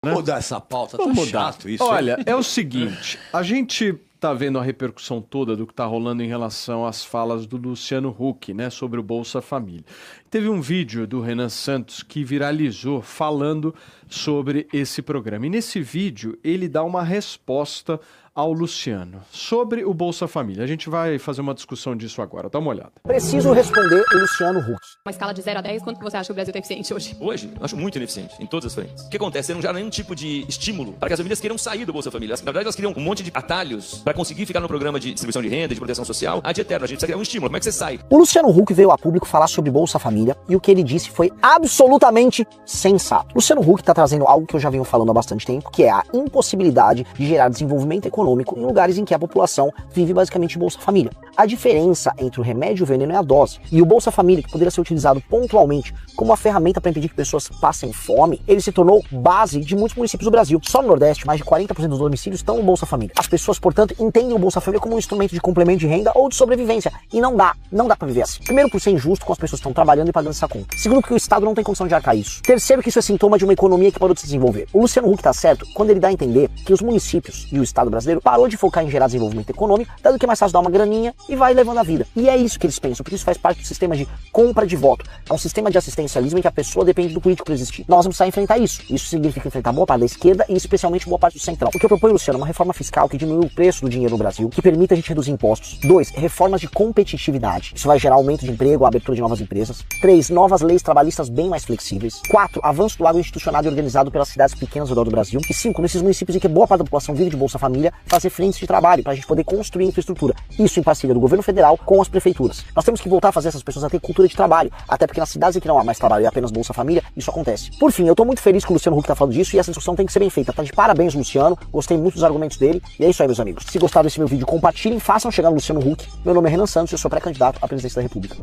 Vamos mudar essa pauta, tá chato isso. Olha, é o seguinte, a gente tá vendo a repercussão toda do que tá rolando em relação às falas do Luciano Huck, né, sobre o Bolsa Família. Teve um vídeo do Renan Santos que viralizou falando sobre esse programa. E nesse vídeo ele dá uma resposta ao Luciano sobre o Bolsa Família. A gente vai fazer uma discussão disso agora. Dá uma olhada. Preciso responder o Luciano Huck. Uma escala de 0 a 10, quanto que você acha que o Brasil está eficiente hoje? Hoje, eu acho muito ineficiente, em todas as frentes. O que acontece? Você não gera nenhum tipo de estímulo para que as famílias queiram sair do Bolsa Família. Na verdade, elas criam um monte de atalhos para conseguir ficar no programa de distribuição de renda, de proteção social, ad eterno. A gente precisa criar um estímulo. Como é que você sai? O Luciano Huck veio a público falar sobre Bolsa Família e o que ele disse foi absolutamente sensato. Luciano Huck está trazendo algo que eu já venho falando há bastante tempo, que é a impossibilidade de gerar desenvolvimento econômico em lugares em que a população vive basicamente de Bolsa Família. A diferença entre o remédio e o veneno é a dose. E o Bolsa Família, que poderia ser utilizado pontualmente como uma ferramenta para impedir que pessoas passem fome, ele se tornou base de muitos municípios do Brasil. Só no Nordeste, mais de 40% dos domicílios estão no Bolsa Família. As pessoas, portanto, entendem o Bolsa Família como um instrumento de complemento de renda ou de sobrevivência. E não dá para viver assim. Primeiro, por ser injusto com as pessoas que estão trabalhando e pagando essa conta. Segundo, porque o Estado não tem condição de arcar isso. Terceiro, que isso é sintoma de uma economia que parou de se desenvolver. O Luciano Huck tá certo quando ele dá a entender que os municípios e o Estado brasileiro parou de focar em gerar desenvolvimento econômico, dado que é mais fácil dar uma graninha e vai levando a vida. E é isso que eles pensam, porque isso faz parte do sistema de compra de voto. É um sistema de assistencialismo em que a pessoa depende do político para existir. Nós vamos precisar enfrentar isso. Isso significa enfrentar boa parte da esquerda e especialmente boa parte do central. O que eu proponho, Luciano, é uma reforma fiscal que diminua o preço do dinheiro no Brasil, que permita a gente reduzir impostos. 2, reformas de competitividade. Isso vai gerar aumento de emprego, a abertura de novas empresas. 3, novas leis trabalhistas bem mais flexíveis. 4, avanço do agroinstitucionado e organizado pelas cidades pequenas ao redor do Brasil. E 5, nesses municípios em que boa parte da população vive de Bolsa Família, fazer frentes de trabalho para a gente poder construir infraestrutura. Isso em parceria do governo federal com as prefeituras. Nós temos que voltar a fazer essas pessoas a ter cultura de trabalho, até porque nas cidades em que não há mais trabalho e apenas Bolsa Família, isso acontece. Por fim, eu tô muito feliz que o Luciano Huck tá falando disso e essa discussão tem que ser bem feita. Tá de parabéns, Luciano. Gostei muito dos argumentos dele. E é isso aí, meus amigos. Se gostaram desse meu vídeo, compartilhem, façam chegar no Luciano Huck. Meu nome é Renan Santos e eu sou pré-candidato à presidência da República.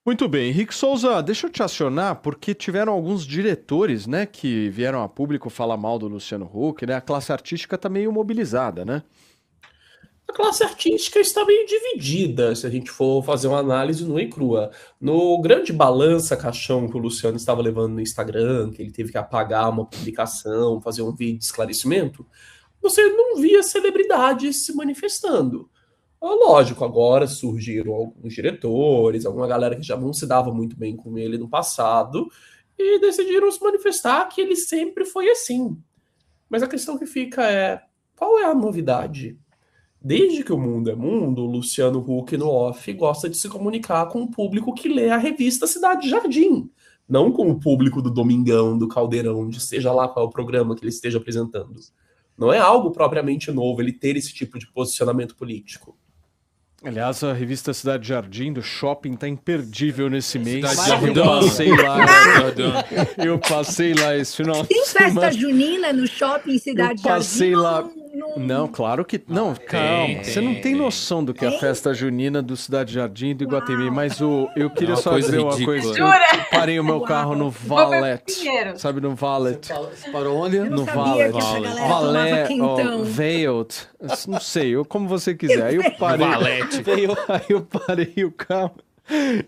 Muito bem, Henrique Souza, deixa eu te acionar, porque tiveram alguns diretores, né, que vieram a público falar mal do Luciano Huck, né? A classe artística tá meio mobilizada, né? A classe artística está meio dividida, se a gente for fazer uma análise nua e crua. No grande balança-caixão que o Luciano estava levando no Instagram, que ele teve que apagar uma publicação, fazer um vídeo de esclarecimento, você não via celebridades se manifestando. Lógico, agora surgiram alguns diretores, alguma galera que já não se dava muito bem com ele no passado, e decidiram se manifestar que ele sempre foi assim. Mas a questão que fica é, qual é a novidade? Desde que o mundo é mundo, o Luciano Huck no off gosta de se comunicar com o público que lê a revista Cidade Jardim, não com o público do Domingão, do Caldeirão, de seja lá qual é o programa que ele esteja apresentando. Não é algo propriamente novo ele ter esse tipo de posicionamento político. Aliás, a revista Cidade Jardim do Shopping tá imperdível nesse mês. Eu passei lá esse final de Tem festa semana. junina no Shopping Cidade Eu passei Jardim? lá. Não, claro que... Não, calma. Você não tem noção do que é a festa junina do Cidade Jardim e do Iguatemi, mas eu queria só dizer uma coisa. Eu parei o meu carro no Valet. Sabe, no Valet. Você parou onde? No sabia Valet. que essa galera Valet, tomava quentão. Veiled. Não sei, como você quiser. Aí eu parei. Aí eu parei o carro.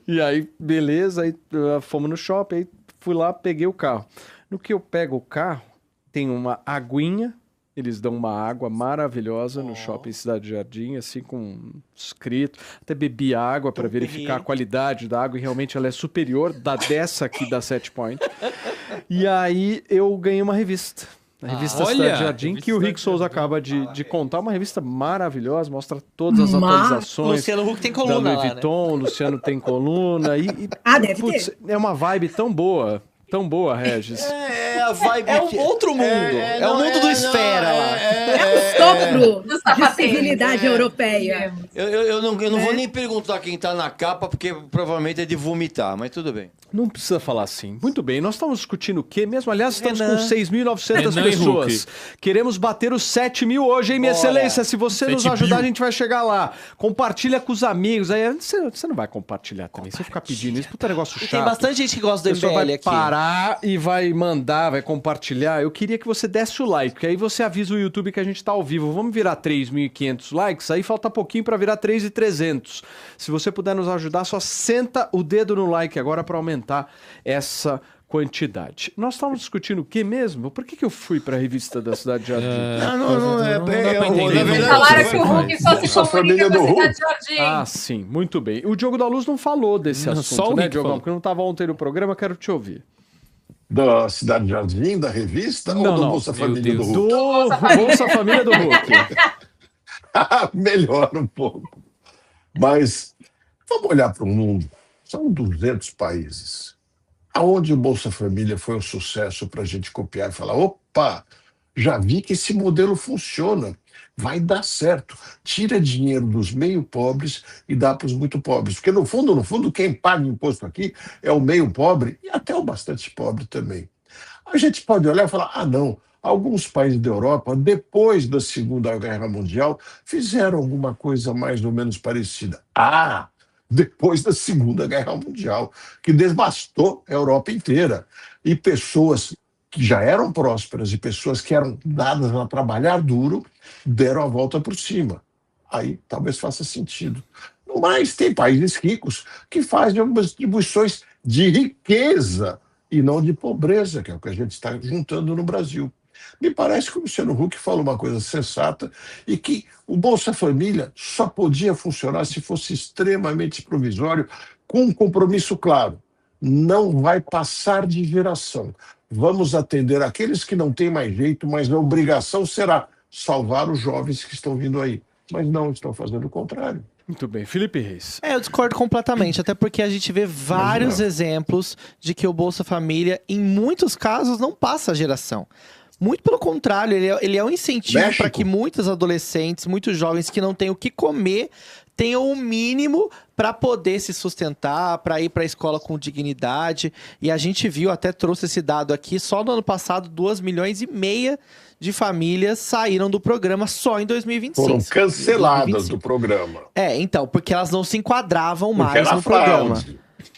E aí, beleza, aí fomos no shopping, aí fui lá, peguei o carro. No que eu pego o carro, tem uma aguinha. Eles dão uma água maravilhosa no Shopping Cidade Jardim, assim, com escrito. Até bebi água para verificar a qualidade da água e realmente ela é superior da dessa aqui da Set Point. E aí eu ganhei uma revista. A revista Cidade Jardim, que o Rick Souza acaba de contar. Uma revista maravilhosa, mostra todas as atualizações. Luciano Huck tem coluna da Louis lá, né? Vuitton, Luciano tem coluna. Deve ter. É uma vibe tão boa. Tão boa, Regis. É a vibe. É um outro mundo. É o mundo do Esfera lá. Sopro de civilidade europeia. Eu não vou nem perguntar quem tá na capa, porque provavelmente é de vomitar, mas tudo bem. Não precisa falar assim. Muito bem, nós estamos discutindo o quê mesmo? Aliás, estamos com 6.900 pessoas. Queremos bater os 7.000 hoje, hein, minha excelência? Se você nos ajudar, a gente vai chegar lá. Compartilha com os amigos. Aí você não vai compartilhar também. Você ficar pedindo isso, puta negócio chato. Tem bastante gente que gosta do MBL MBL vai aqui. parar e vai mandar, vai compartilhar. Eu queria que você desse o like, porque aí você avisa o YouTube que a gente tá ao vivo. Vamos virar 3.500 likes, aí falta pouquinho para virar 3.300. Se você puder nos ajudar, só senta o dedo no like agora para aumentar essa quantidade. Nós estávamos discutindo o que mesmo? Por que eu fui para a revista da Cidade de Jardim? Não é. Falaram que o Hulk só se comunica com a Cidade de Jardim. Ah, sim, muito bem. O Diogo da Luz não falou desse assunto, né, Diogo? Porque não estava ontem no programa, quero te ouvir. Da Cidade de Jardim, da revista ou do Bolsa Família do Hulk? Do Bolsa Família do Hulk. Melhor um pouco. Mas vamos olhar para o mundo. São 200 países. Aonde o Bolsa Família foi um sucesso para a gente copiar e falar, opa, já vi que esse modelo funciona, vai dar certo. Tira dinheiro dos meio pobres e dá para os muito pobres. Porque no fundo, quem paga imposto aqui é o meio pobre e até o bastante pobre também. A gente pode olhar e falar, não, alguns países da Europa, depois da Segunda Guerra Mundial, fizeram alguma coisa mais ou menos parecida. Depois da Segunda Guerra Mundial, que devastou a Europa inteira. E pessoas que já eram prósperas e pessoas que eram dadas a trabalhar duro, deram a volta por cima. Aí talvez faça sentido. Mas tem países ricos que fazem algumas distribuições de riqueza e não de pobreza, que é o que a gente está juntando no Brasil. Me parece que o Luciano Huck falou uma coisa sensata e que o Bolsa Família só podia funcionar se fosse extremamente provisório, com um compromisso claro. Não vai passar de geração. Vamos atender aqueles que não têm mais jeito, mas a obrigação será salvar os jovens que estão vindo aí. Mas não, estão fazendo o contrário. Muito bem. Felipe Reis. Eu discordo completamente, até porque a gente vê vários exemplos de que o Bolsa Família, em muitos casos, não passa a geração. Muito pelo contrário, ele é um incentivo para que muitos adolescentes, muitos jovens que não têm o que comer, tenham o mínimo para poder se sustentar, para ir para a escola com dignidade. E a gente viu, até trouxe esse dado aqui, só no ano passado, 2,5 milhões de famílias saíram do programa só em 2026. Foram canceladas do programa. Então, porque elas não se enquadravam mais no programa.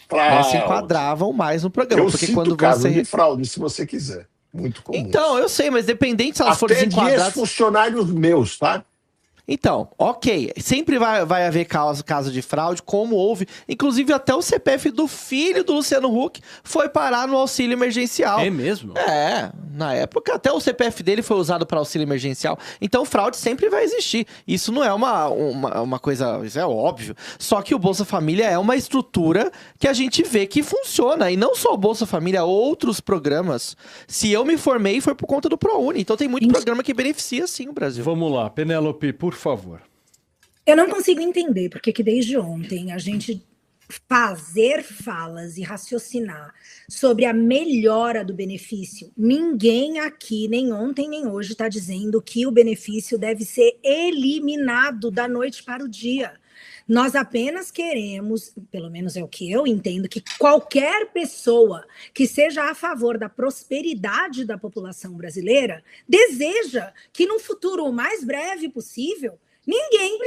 Elas se enquadravam mais no programa. Eu porque cito quando caso você de fraude, se você quiser. Muito comum. Então, eu sei, mas dependente se elas forem desenquadradas... Até funcionários meus, tá? Então, ok. Sempre vai haver caso de fraude, como houve. Inclusive, até o CPF do filho do Luciano Huck foi parar no auxílio emergencial. É mesmo? Na época, até o CPF dele foi usado para auxílio emergencial. Então, fraude sempre vai existir. Isso não é uma coisa... Isso é óbvio. Só que o Bolsa Família é uma estrutura que a gente vê que funciona. E não só o Bolsa Família, outros programas. Se eu me formei, foi por conta do ProUni. Então, tem muito programa que beneficia, sim, o Brasil. Vamos lá. Penélope, por favor. Eu não consigo entender porque que desde ontem a gente fazer falas e raciocinar sobre a melhora do benefício. Ninguém aqui, nem ontem nem hoje, está dizendo que o benefício deve ser eliminado da noite para o dia. Nós apenas queremos, pelo menos é o que eu entendo, que qualquer pessoa que seja a favor da prosperidade da população brasileira deseja que num futuro o mais breve possível ninguém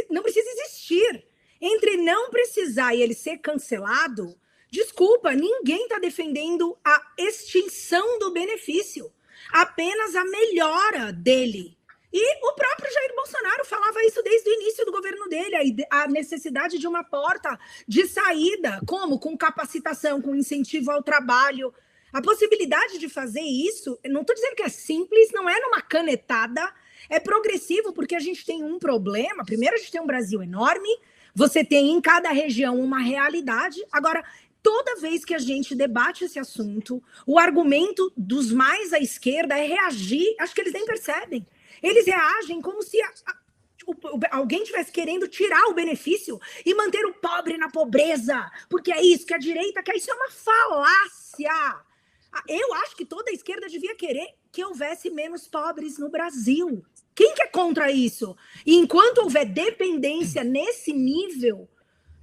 não precisa existir. Entre não precisar e ele ser cancelado, desculpa, ninguém está defendendo a extinção do benefício, apenas a melhora dele. E o próprio Jair Bolsonaro falava isso desde o início do governo dele, a necessidade de uma porta de saída, como? Com capacitação, com incentivo ao trabalho. A possibilidade de fazer isso, não estou dizendo que é simples, não é numa canetada, é progressivo, porque a gente tem um problema. Primeiro, a gente tem um Brasil enorme, você tem em cada região uma realidade. Agora, toda vez que a gente debate esse assunto, o argumento dos mais à esquerda é reagir, acho que eles nem percebem. Eles reagem como se alguém estivesse querendo tirar o benefício e manter o pobre na pobreza, porque é isso que a direita quer. Isso é uma falácia. Eu acho que toda a esquerda devia querer que houvesse menos pobres no Brasil. Quem que é contra isso? E enquanto houver dependência nesse nível,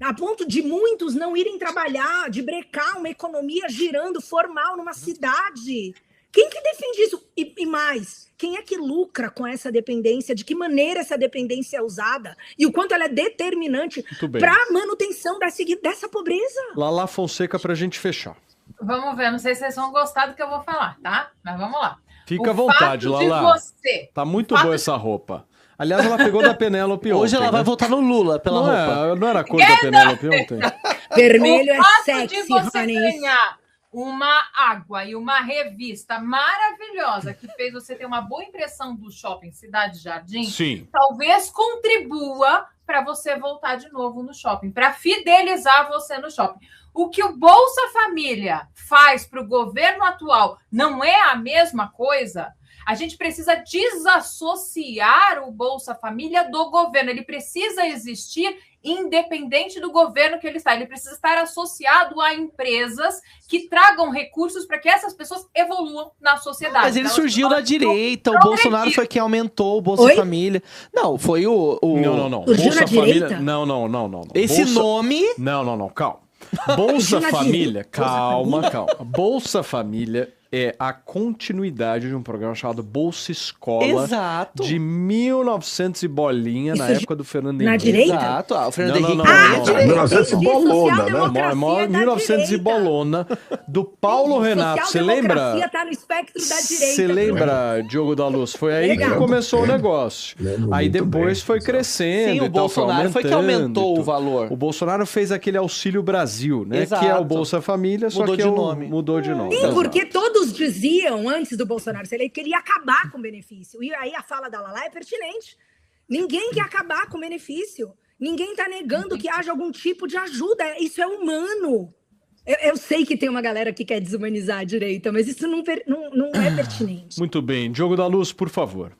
a ponto de muitos não irem trabalhar, de brecar uma economia girando formal numa cidade... Quem que defende isso? E mais, quem é que lucra com essa dependência? De que maneira essa dependência é usada? E o quanto ela é determinante para a manutenção dessa pobreza? Lala Fonseca, para a gente fechar. Vamos ver, não sei se vocês vão gostar do que eu vou falar, tá? Mas vamos lá. Fica à vontade, Lala. Tá muito boa essa roupa. Aliás, ela pegou da Penélope ontem. Hoje ela vai votar no Lula pela roupa. Não era a cor da Penélope ontem? Vermelho é sexy, de você ganhar uma água e uma revista maravilhosa que fez você ter uma boa impressão do shopping Cidade Jardim, Sim. talvez contribua para você voltar de novo no shopping, para fidelizar você no shopping. O que o Bolsa Família faz para o governo atual não é a mesma coisa? A gente precisa desassociar o Bolsa Família do governo. Ele precisa existir independente do governo que ele está. Ele precisa estar associado a empresas que tragam recursos para que essas pessoas evoluam na sociedade. Mas ele surgiu da direita, o Bolsonaro foi quem aumentou o Bolsa Família. Não, foi o... Não. Surgiu Bolsa na direita? Família... Não. Esse nome... Não, calma. Bolsa Família, calma. Bolsa Família é a continuidade de um programa chamado Bolsa Escola. Exato. De 1900 e bolinha, na época do Fernando Henrique. Na direita? Exato. O Fernando Henrique. Não. 1900 e bolona, né? 1900 e bolona, do Paulo Renato. Você lembra? Tá no espectro da direita. Você lembra, Diogo da Luz? Foi aí que começou o negócio. Aí depois foi crescendo. Sim, o Bolsonaro foi que aumentou o valor. O Bolsonaro fez aquele Auxílio Brasil, né? Exato. Que é o Bolsa Família, só Mudou que de nome. Mudou de nome. Sim, porque todos diziam, antes do Bolsonaro ser eleito, que ele ia acabar com o benefício. E aí a fala da Lala é pertinente. Ninguém quer acabar com o benefício. Ninguém está negando que haja algum tipo de ajuda. Isso é humano. Eu sei que tem uma galera que quer desumanizar a direita, mas isso não é pertinente. Muito bem. Diogo da Luz, por favor.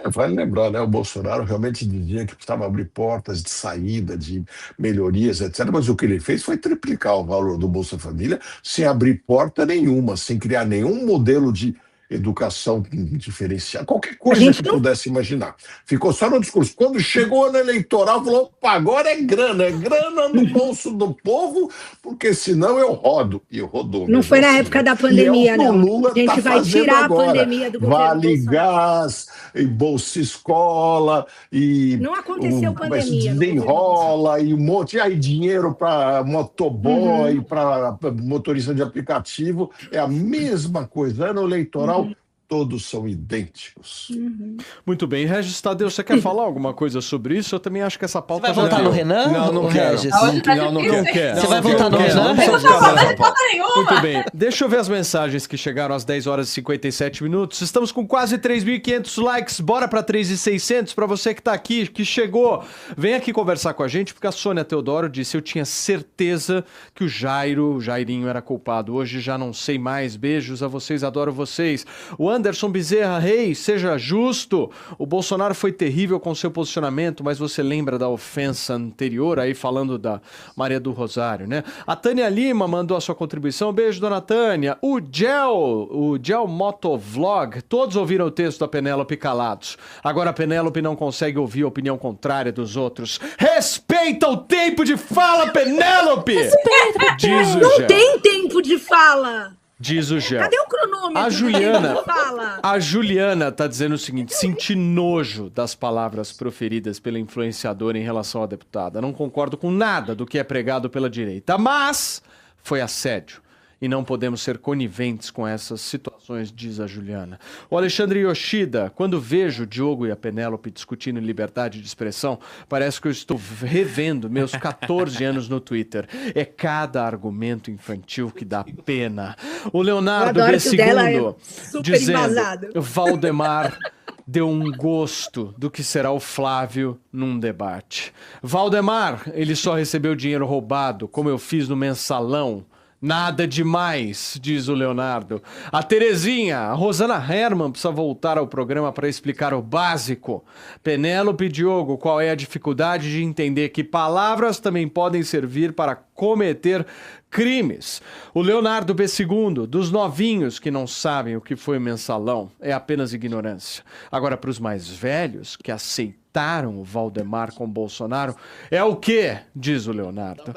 Vale lembrar, né? O Bolsonaro realmente dizia que precisava abrir portas de saída, de melhorias, etc. Mas o que ele fez foi triplicar o valor do Bolsa Família sem abrir porta nenhuma, sem criar nenhum modelo de educação diferenciada, qualquer coisa que pudesse imaginar. Ficou só no discurso. Quando chegou o ano eleitoral, falou: opa, agora é grana no bolso do povo, porque senão eu rodo. E eu rodou. Não foi na época da pandemia, não. Lula A gente vai tirar a pandemia do governo Vale Gás, e Bolsa Escola, e... Não aconteceu pandemia. Desenrola, e um monte... E aí dinheiro para motoboy, para motorista de aplicativo. É a mesma coisa. Ano eleitoral, todos são idênticos. Muito bem. Regis Tadeu, você quer falar alguma coisa sobre isso? Eu também acho que essa pauta... Você vai votar no Renan? Não quero. Regis? Não quero. Você vai votar no Renan? Muito bem. Deixa eu ver as mensagens que chegaram às 10 horas e 57 minutos. Estamos com quase 3.500 likes. Bora para 3.600 para você que tá aqui, que chegou. Vem aqui conversar com a gente, porque a Sônia Teodoro disse: eu tinha certeza que o Jairinho era culpado. Hoje já não sei mais. Beijos a vocês, adoro vocês. O Anderson Bezerra Reis, seja justo. O Bolsonaro foi terrível com seu posicionamento, mas você lembra da ofensa anterior, aí falando da Maria do Rosário, né? A Tânia Lima mandou a sua contribuição. Beijo, dona Tânia. O Gel Motovlog, todos ouviram o texto da Penélope calados. Agora a Penélope não consegue ouvir a opinião contrária dos outros. Respeita o tempo de fala, Penélope! Diz o Não Gel. tem tempo de fala. Diz o Gel. Cadê o cronômetro? A Juliana tá dizendo o seguinte: senti nojo das palavras proferidas pela influenciadora em relação à deputada. Não concordo com nada do que é pregado pela direita, mas foi assédio. E não podemos ser coniventes com essas situações, diz a Juliana. O Alexandre Yoshida: quando vejo o Diogo e a Penélope discutindo liberdade de expressão, parece que eu estou revendo meus 14 anos no Twitter. É cada argumento infantil que dá pena. O Leonardo B. Segundo dizendo: Valdemar deu um gosto do que será o Flávio num debate. Valdemar, ele só recebeu dinheiro roubado, como eu fiz no mensalão. Nada demais, diz o Leonardo. A Terezinha: a Rosana Herman precisa voltar ao programa para explicar o básico. Penélope e Diogo: qual é a dificuldade de entender que palavras também podem servir para cometer crimes? O Leonardo B. Segundo: dos novinhos que não sabem o que foi mensalão, é apenas ignorância. Agora, para os mais velhos que aceitaram o Valdemar com Bolsonaro, é o quê? Diz o Leonardo.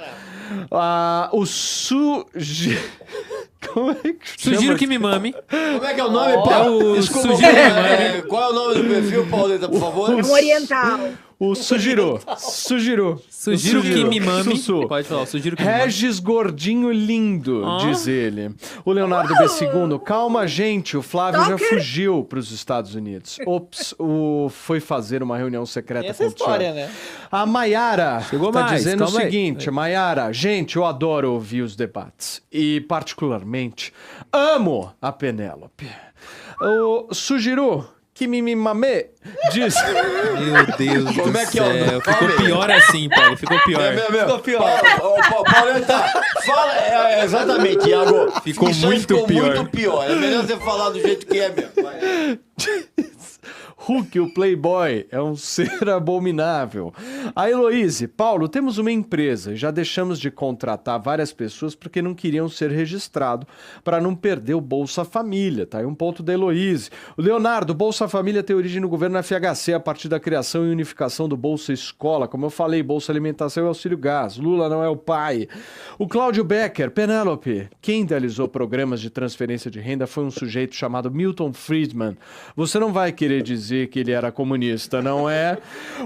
Como é que chama? Sugiro que me mame. Como é que é o nome, Paulo? Desculpa, qual é o nome do perfil, Pauleta, por favor? É um oriental. O Sugiro Kimimami. Pode falar, Sugiro Kimimami. Regis Gordinho Lindo, diz ele. O Leonardo B2, calma gente, o Flávio já fugiu para os Estados Unidos. Ops, foi fazer uma reunião secreta Essa com o Trump. história, né? A Maiara tá dizendo o calma aí. seguinte, Maiara, gente, eu adoro ouvir os debates e particularmente amo a Penélope. O Sugiro Kimimame diz... Meu Deus Como do é que é o céu. nome? Ficou pior assim, Paulo. Ficou pior. Ficou pior. Pauleta, fala exatamente, Iago. Ficou Isso aí muito pior. muito pior. É melhor você falar do jeito que é mesmo. Vai. Hulk, o Playboy, é um ser abominável. A Heloíse, Paulo, temos uma empresa e já deixamos de contratar várias pessoas porque não queriam ser registrados para não perder o Bolsa Família. Tá aí um ponto da Heloíse. O Leonardo, Bolsa Família tem origem no governo FHC a partir da criação e unificação do Bolsa Escola. Como eu falei, Bolsa Alimentação e Auxílio Gás. Lula não é o pai. O Cláudio Becker, Penélope, quem idealizou programas de transferência de renda foi um sujeito chamado Milton Friedman. Você não vai querer dizer que ele era comunista, não é?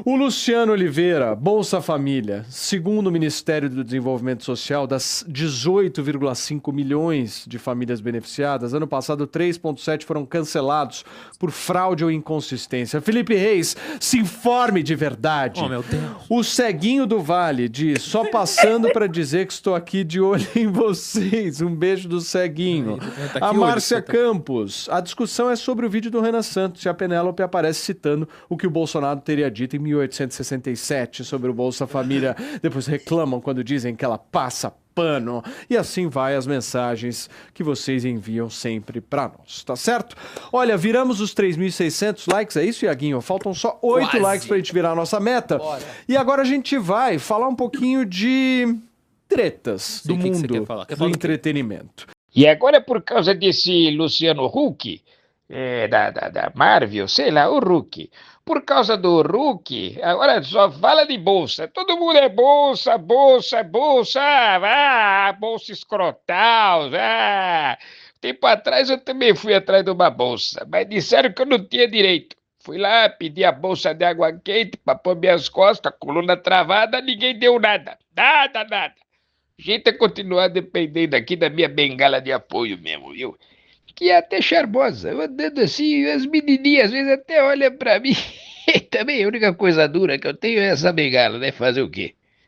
O Luciano Oliveira, Bolsa Família. Segundo o Ministério do Desenvolvimento Social, das 18,5 milhões de famílias beneficiadas, ano passado 3,7 foram cancelados por fraude ou inconsistência. Felipe Reis, se informe de verdade. Oh, meu Deus. O Ceguinho do Vale diz, só passando para dizer que estou aqui de olho em vocês. Um beijo do Ceguinho. Tá A aqui Márcia hoje, Campos, a discussão é sobre o vídeo do Renan Santos e a Penélope aparece citando o que o Bolsonaro teria dito em 1867 sobre o Bolsa Família. Depois reclamam quando dizem que ela passa pano. E assim vai as mensagens que vocês enviam sempre pra nós, tá certo? Olha, viramos os 3.600 likes, é isso, Iaguinho? Faltam só 8 likes pra gente virar a nossa meta. Bora. E agora a gente vai falar um pouquinho de tretas do Sim, o que que você mundo quer falar? Quer do falar do quê? entretenimento. E agora, por causa desse Luciano Huck, da Marvel, sei lá, o Huck. Por causa do Huck, agora só fala de bolsa. Todo mundo é bolsa, bolsa, bolsa. Bolsa escrotal. Tempo atrás eu também fui atrás de uma bolsa, mas disseram que eu não tinha direito. Fui lá, pedi a bolsa de água quente para pôr minhas costas, coluna travada, ninguém deu nada. Nada. A gente continuar dependendo aqui da minha bengala de apoio mesmo, viu? Que é até charmosa. Eu andando assim, as menininhas às vezes até olham pra mim. E também a única coisa dura que eu tenho é essa bengala, né? Fazer o quê?